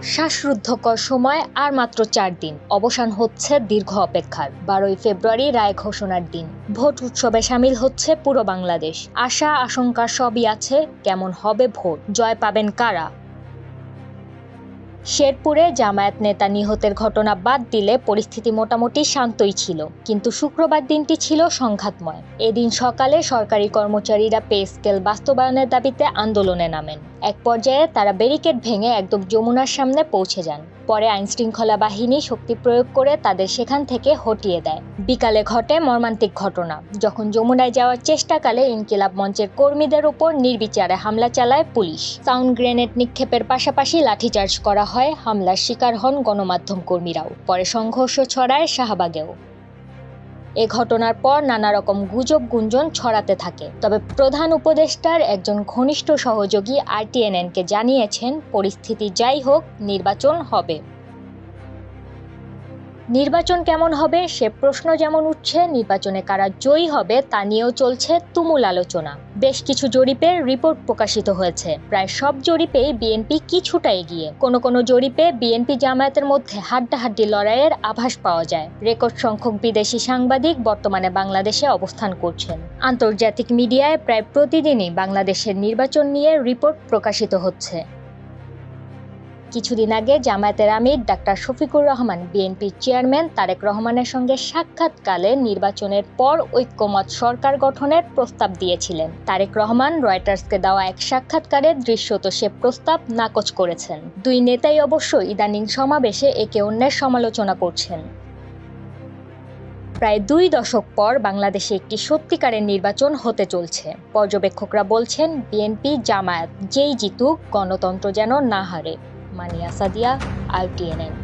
শ্বাসরুদ্ধকর সময় আর মাত্র 4 দিন, অবসান হচ্ছে দীর্ঘ অপেক্ষার। 12ই ফেব্রুয়ারি রায় ঘোষণার দিন। ভোট উৎসবে সামিল হচ্ছে পুরো বাংলাদেশ। আশা আশঙ্কা সবই আছে, কেমন হবে ভোট, জয় পাবেন কারা। শেরপুরে জামায়াত নেতা নিহতের ঘটনা বাদ দিলে পরিস্থিতি মোটামুটি শান্তই ছিল, কিন্তু শুক্রবার দিনটি ছিল সংঘাতময়। এদিন সকালে সরকারি কর্মচারীরা পে স্কেল বাস্তবায়নের দাবিতে আন্দোলনে নামেন। এক পর্যায়ে তারা ব্যারিকেড ভেঙে একদম যমুনার সামনে পৌঁছে যান। পরে আইনশৃঙ্খলা বাহিনী শক্তি প্রয়োগ করে তাদের সেখান থেকে হটিয়ে দেয়। বিকালে ঘটে মর্মান্তিক ঘটনা, যখন যমুনায় যাওয়ার চেষ্টাকালে ইনকিলাব মঞ্চের কর্মীদের উপর নির্বিচারে হামলা চালায় পুলিশ। সাউন্ড গ্রেনেড নিক্ষেপের পাশাপাশি লাঠিচার্জ করা হয়। হামলার শিকার হন গণমাধ্যম কর্মীরাও। পরে সংঘর্ষ ছড়ায় শাহবাগেও। এ ঘটনার পর নানা রকম গুজব গুঞ্জন ছড়াতে থাকে। তবে প্রধান উপদেষ্টার একজন ঘনিষ্ঠ সহযোগী RTNN-কে জানিয়েছেন, পরিস্থিতি যাই হোক, নির্বাচন হবে। নির্বাচন কেমন হবে সে প্রশ্ন যেমন উঠছে, নির্বাচনে কারা জয়ী হবে তা নিয়েও চলছে তুমুল আলোচনা। বেশ কিছু জরিপের রিপোর্ট প্রকাশিত হয়েছে। প্রায় সব জরিপেই বিএনপি কিছুটা এগিয়ে। কোনো জরিপে বিএনপি জামায়াতের মধ্যে হাড্ডাহাড্ডি লড়াইয়ের আভাস পাওয়া যায়। রেকর্ড সংখ্যক বিদেশি সাংবাদিক বর্তমানে বাংলাদেশে অবস্থান করছেন। আন্তর্জাতিক মিডিয়ায় প্রায় প্রতিদিনই বাংলাদেশের নির্বাচন নিয়ে রিপোর্ট প্রকাশিত হচ্ছে। কিছুদিন আগে জামায়াতের আমির ডাক্তার শফিকুর রহমান বিএনপির চেয়ারম্যান তারেক রহমানের সঙ্গে সাক্ষাৎকালে নির্বাচনের পর ঐক্যমত সরকার গঠনের প্রস্তাব দিয়েছিলেন। তারেক রহমান রয়টার্সকে দেওয়া এক সাক্ষাৎকারে দৃশ্যত সে প্রস্তাব নাকচ করেছেন। দুই নেতাই অবশ্য ইদানিং সমাবেশে একে অন্যের সমালোচনা করছেন। প্রায় 2 দশক পর বাংলাদেশে একটি সত্যিকারের নির্বাচন হতে চলছে। পর্যবেক্ষকরা বলছেন, বিএনপি জামায়াত যেই জিতুক, গণতন্ত্র যেন না হারে। মানিয়া সাদিয়া, RTNN।